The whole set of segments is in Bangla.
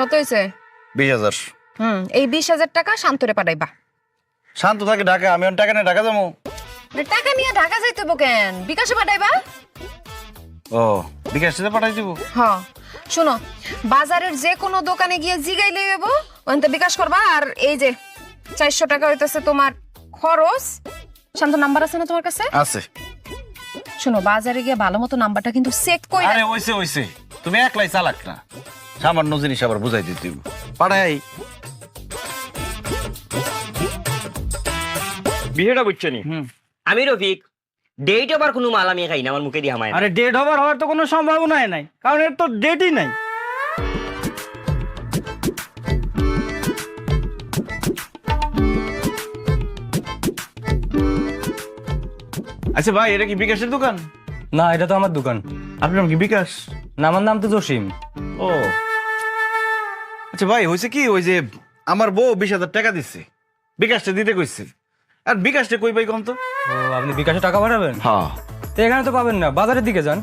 কত হয়েছে? 20,000। এই 20,000 টাকা শান্তরে পাঠাইবা। শান্ত থাকে ঢাকা, আমি টাকা নিয়ে ঢাকা যাবো। টাকা নিয়ে ঢাকা যাইতে হইব কেন? বিকাশে পাঠাইবা। ও বিকাশে পাঠাই দিব। হ্যাঁ শোনো, বাজারের যে কোনো দোকানে গিয়ে জিগাইলে হইব, ওখানে বিকাশ করবা। আর এই যে 400 টাকা হইতেছে তোমার খরচ। শান্ত নাম্বার আছে না তোমার কাছে? আছে। শোনো, বাজারে গিয়ে ভালো মতো নাম্বারটা কিন্তু চেক কইরা। আরে হইছে তুমি একলাই চালাক না, সামান্য জিনিস আবার বুঝাই দিতে পাঠাই। বিষয়টা বুঝছো নি? আমি রফিক ডেট ওভার কোনো মাল আমি খাই না, আমার মুখে দিয়ে হামায়। আরে ডেট ওভার হওয়ার তো কোনো সম্ভাবনাই নাই, কারণ এর তো ডেটই নাই। আচ্ছা ভাই, এটা কি বিকাশের দোকান? না, এটা তো আমার দোকান। আপনার নাম কি বিকাশ? না, আমার নাম তো জসিম। ও আচ্ছা ভাই, হয়েছে কি, ওই যে আমার বউ 20,000 টাকা দিচ্ছে, বিকাশটা দিতে কইছে। আর বিকাশটা কই পাই কম তো? ও, আপনি বিকাশে টাকা পাঠাবেন? হ্যাঁ। তো এখানে তো পাবেন না, বাজারের দিকে যান।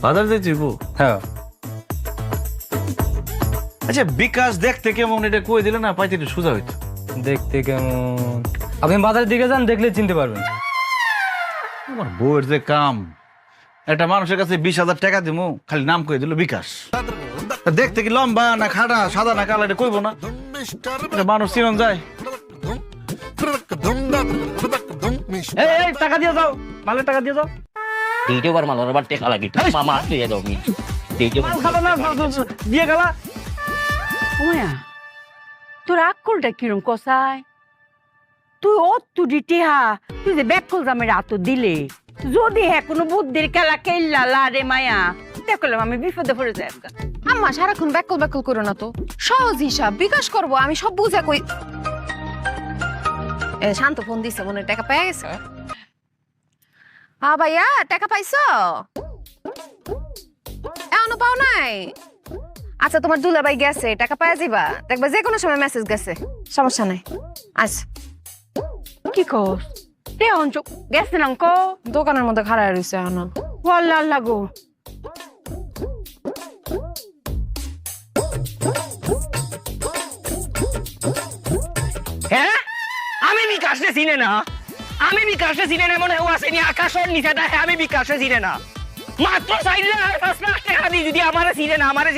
বাজার যাইতে হইব? হ্যাঁ। আচ্ছা বিকাশ দেখতে কেমন, এটা কই দিলে না পাইতে একটু সোজা হইতো। দেখতে কেমন? আপনি বাজারের দিকে যান, দেখলে চিনতে পারবেন। আমার বউয়ের যে কাম, একটা মানুষের কাছে 20,000 টাকা দিমু, খালি নাম কই দিল বিকাশ। দেখতে কি লম্বা না খাড়া, সাদা না কালো, এটা কইব না? এটা মানুষ চিনন যায়। এই টাকা দিয়ে যাও, মালের টাকা দিয়ে যাও। ডেট ওভার মাল আবার টেকা লাগে, মামা দিয়ে দাও মি। ডেট ওভার খালা না, দিয়ে গেলা। ওয়া তোর আক্কলটা কিরম কসায়? তুই তুই টেহা, তুই যে ব্যাকল জামের আত দিলে, যদি হ্যাঁ কোনো বুদ্ধির খেলা খেললা রে মায়া, দেখলাম আমি বিপদে পড়ে যাই। আম্মা সারাক্ষণ ব্যাকল করো না তো, সহজ হিসাব বিকাশ করব, আমি সব বুঝা কই। শান্ত ফোন দিছে, মনে টাকা পেয়ে গেছে। হ্যাঁ ভাইয়া, টাকা পাইছো? এখনো পাও নাই? আচ্ছা তোমার দুলাভাই গেছে, টাকা পাওয়া যাবা, দেখবা যে কোনো সময় মেসেজ গেছে, সমস্যা নাই। আচ্ছা কি কস? তে অঞ্চক গেছে না অঙ্ক? দোকানের মধ্যে খাড়ায় রয়েছে এখনো। আল্লাহ আল্লাহ গো। হ্যাঁ, আমি বিকাশে চিনে না, আমি বিকাশে চিনে না, মনে হয় আসেনি আকাশের নিচেটা। হ্যাঁ, আমি বিকাশে চিনে না, মাত্র 4 লাখ টাকা দিয়ে যদি আমারে চিনে না, আমারে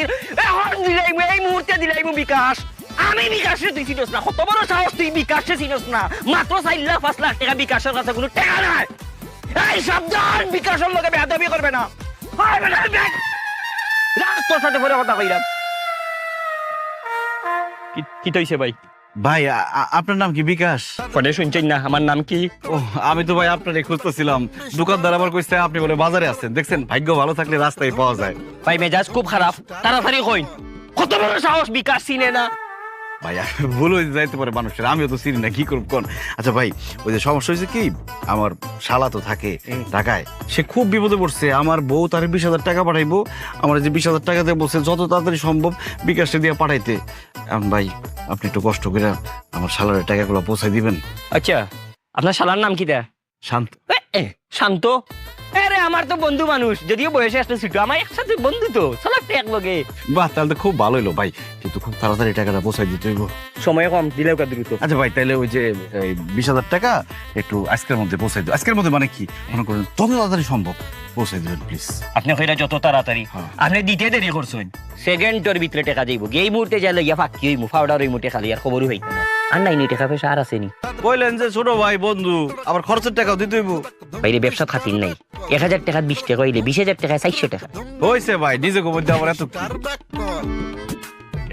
এখন দিলাইম, এই মুহূর্তে দিলাইম বিকাশ। আমি বিকাশে তুই চিনস না, কত বড় সাহস তুই বিকাশে চিনস না? মাত্র 4 লাখ টাকা বিকাশের কাছে কোনো টাকা নাই। এই সাবধান, বিকাশের লোকে বেয়াদবি করবে না। তোর সাথে পরে কথা কইলাম। কি তৈছে ভাই? ভাই আপনার নাম কি বিকাশ? পরে শুনছেন না আমার নাম কি? ও আমি তো ভাই আপনারই খুঁজতেছিলাম। দোকানদার আবার কইছে আপনি বলে বাজারে আছেন। দেখছেন, ভাগ্য ভালো থাকলে রাস্তায় পাওয়া যায়। ভাই মেজাজ খুব খারাপ, তাড়াতাড়ি কই। কত বড় সাহস, বিকাশ চিনে না? ভাই ভুল হয়ে যাইতে পারে মানুষের, আমিও তো চিনি না, কি করব কোন। আচ্ছা ভাই, ওই যে সমস্যা হয়েছে কি, আমার শালা তো থাকে ঢাকায়, সে খুব বিপদে পড়ছে। আমার বউ তার 20,000 টাকা পাঠাইবো, আমার যে 20,000 টাকা দিয়ে বলছে যত তাড়াতাড়ি সম্ভব বিকাশে দিয়ে পাঠাইতে। ভাই আপনি একটু কষ্ট করে আমার শালার টাকাগুলো পৌঁছাই দিবেন। আচ্ছা, আপনার শালার নাম কি? দেয় শান্ত। শান্ত? আরে আমার তো বন্ধু মানুষ, যদিও বয়সে আসতে ছোট, আমার একসাথে বন্ধু তো, শালার এক লগে। বাহ, তাহলে তো খুব ভালো হলো ভাই, কিন্তু খুব তাড়াতাড়ি টাকাটা পৌঁছাই দিতে হইব। সময় কম, দিলেও কা দ্রুত। আচ্ছা ভাই, তাহলে ওই যে 20,000 টাকা একটু আজকের মধ্যে পৌঁছাই দিও। আজকের মধ্যে মানে কি, মনে করেন যত তাড়াতাড়ি সম্ভব পৌঁছাই দিবেন প্লিজ। আপনি কইরা যত তাড়াতাড়ি, আপনি দিতে দেরি করছেন, সেকেন্ডের ভিতরে টাকা যাইব। এই মুহূর্তে যা লইয়া ফাঁকি হইমু, ফাউডার হইমু, টাকা লইয়া খবরও হইতো না। আর নাই টাকা পয়সা আর আসেনি। কইলেন যে ছোট ভাই বন্ধু, আবার খরচের টাকাও দিতে হইব। বাইরে ব্যবসা খাতির নাই, 1000 টাকা 20 টাকা হইলে 20,000 টাকা 400 টাকা হইছে ভাই, নিজে গোবর দিয়ে আবার এত কি?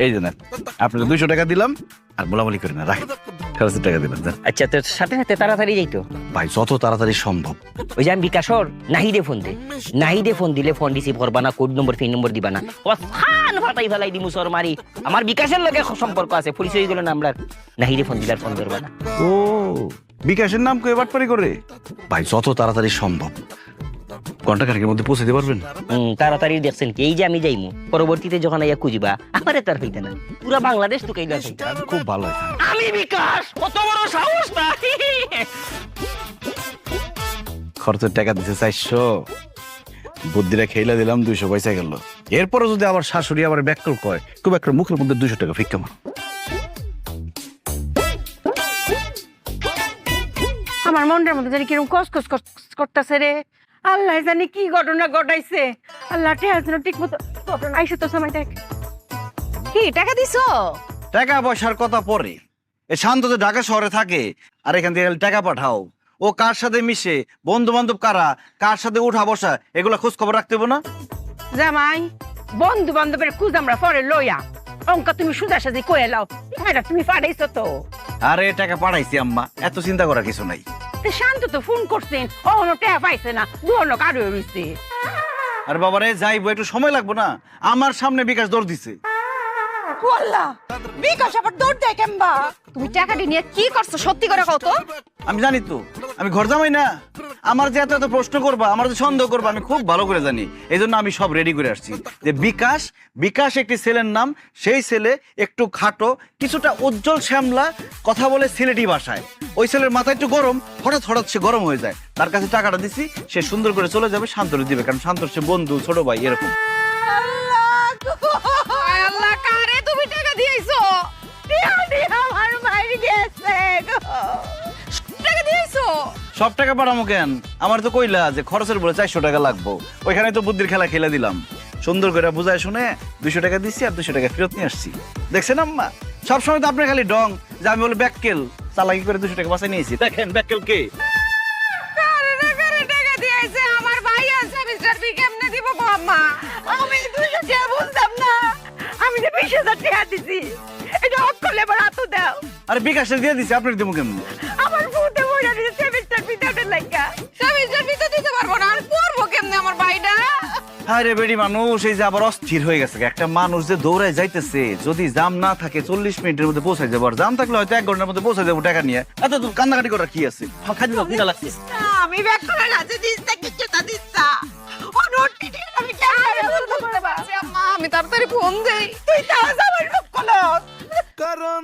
এই যে নেন, আপনাকে 200 টাকা দিলাম, আর বলাবলি করেন না, রাখেন। খরচের টাকা দিলাম। আচ্ছা, তোর সাথে সাথে তাড়াতাড়ি যাইতো ভাই, যত তাড়াতাড়ি সম্ভব। ওই যে আমি বিকাশর নাহিদে ফোন দে, নাহিদে ফোন দিলে ফোন রিসিভ করবা না, কোড নম্বর পিন নম্বর দিবা না, ফান ফাটাই ফেলাই দিমু সর মারি। আমার বিকাশের লগে সম্পর্ক আছে, পরিচয় গেল না আমরা। নাহিদে ফোন দিলে আর ফোন ধরবা না। ও বিকাশের নাম কই বাটপারি করে? ভাই যত তাড়াতাড়ি সম্ভব, ঘন্টা খানেকের মধ্যে পৌঁছে দিতে পারবেন? তাড়াতাড়ি দেখছেন কি, এই যে আমি যাইমু, পরবর্তীতে যখন আইয়া খুঁজবা আমারে তার হইতে না, পুরা বাংলাদেশ তো কেইলা হইতা। খুব ভালো হয়। আমি বিকাশ, কত বড় সাহস না! খরচের টাকা দিতে 400, বুদ্ধিটা খেইলা দিলাম, 200 পয়সা গেল। এরপরে যদি আবার শাশুড়ি আবার ব্যাককল কয় খুব একটা মুখের মধ্যে 200 টাকা ফিক্কা মার। আমার মনটার মধ্যে জানি কিরকম কসকস করতেছে রে। আল্লাহ জানি কি ঘটনা ঘটাইছে। আল্লাহ টেহার জন্য ঠিক মতো আইসে তো সময় দেখ। কি টাকা দিছো? টাকা পয়সার কথা পরে, এ শান্ত তো ঢাকা শহরে থাকে, আর এখান থেকে টাকা পাঠাও। ও কার সাথে মিশে, বন্ধু বান্ধব কারা, কার সাথে উঠা বসা, এগুলা খোঁজ খবর রাখতে হবে না? জামাই বন্ধু বান্ধবের খুঁজ আমরা পরে লইয়া অঙ্ক তুমি সুদা সাজি কয়ে লাও। এটা তুমি পাঠাইছো তো। আরে টাকা পাঠাইছি আম্মা, এত চিন্তা করার কিছু নাই। তে শান্ত তো ফোন করছেন, অন্য টেহা পাইছে না, দুহন কারো রইছে। আর বাবারে যাইবো, একটু সময় লাগবো না? আমার সামনে বিকাশ দৌড় দিছে। আল্লাহ বিকাশ আবার দৌড় দেয় কেমবা? তুমি টাকাটি নিয়ে কি করছো সত্যি করে কও তো? আমি জানি তো, আমি ঘর জামাই না। আমার যে এত এত প্রশ্ন করবা, আমার যে সন্দেহ করবা, আমি খুব ভালো করে জানি। এই জন্য আমি সব রেডি করে আসছি যে বিকাশ, বিকাশ একটি ছেলের নাম। সেই ছেলে একটু খাটো, কিছুটা উজ্জ্বল শ্যামলা, কথা বলে সিলেটি ভাষায়। ওই ছেলের মাথা একটু গরম, হঠাৎ হঠাৎ সে গরম হয়ে যায়। তার কাছে টাকাটা দিছি, সে সুন্দর করে চলে যাবে, শান্তরে দিবে, কারণ শান্তর সে বন্ধু, ছোট ভাই এরকম। আয় আল্লাহ, কারে তুমি টাকা দিয়েছো? আমার মাইর গেছে গো। টাকা দিয়েছো? সব টাকা পাঠামো কেন? আমার তো কইলা যে খরচের বলে 400 টাকা লাগবো, ওইখানে তো বুদ্ধির খেলা খেলে দিলাম। সুন্দর করে বুঝায় শুনে 200 টাকা দিচ্ছি, আর 200 টাকা ফেরত নিয়ে আসছি। দেখছেন আম্মা, সবসময় তো আপনার খালি ডং যে আমি বলে ব্যাককেল চালাকি করে 200 টাকা বাঁচাই নিয়েছি। দেখেন ব্যাককেল কে। কারে টাকা দিয়েছে? আমার ভাই আছে, মিস্টার বি কেমনে দিব গো আম্মা? আমি 200 টাকা বলতাম না, আমি যে 20,000 টাকা দিছি। এটা অক্কলে এবার হাত দাও। আরে বিকাশে দিয়ে দিছি, আপনার দেবো কেমন? আমার বউতে বইরা দিছে সেমিস্টার পিতাউটের লাগা। সেমিস্টার ফি তো দিতে পারবো না, আর পড়বো কেমনে আমার ভাইটা? আরে বেডি মানুষ এই যে আবার অস্থির হয়ে গেছে। একটা মানুষ যে দৌড়ায় যাইতেছে, যদি জাম না থাকে 40 মিনিটের মধ্যে পৌঁছায় যাবো, আর জাম থাকলে হয়তো 1 ঘন্টার মধ্যে পৌঁছায় যাবো টাকা নিয়ে। এত তো কান্নাকাটি করার কি আছে? খাই দিল দিনা লাগছে। আমি ব্যাক করে রাতে দিস্তা কিছু তা দিস্তা। ও নোট পিটে আমি কেমনে বলবো বাবা? আম্মা, আমি তাড়াতাড়ি ফোন দেই। তুই তাও আমার রূপ কলস। কারণ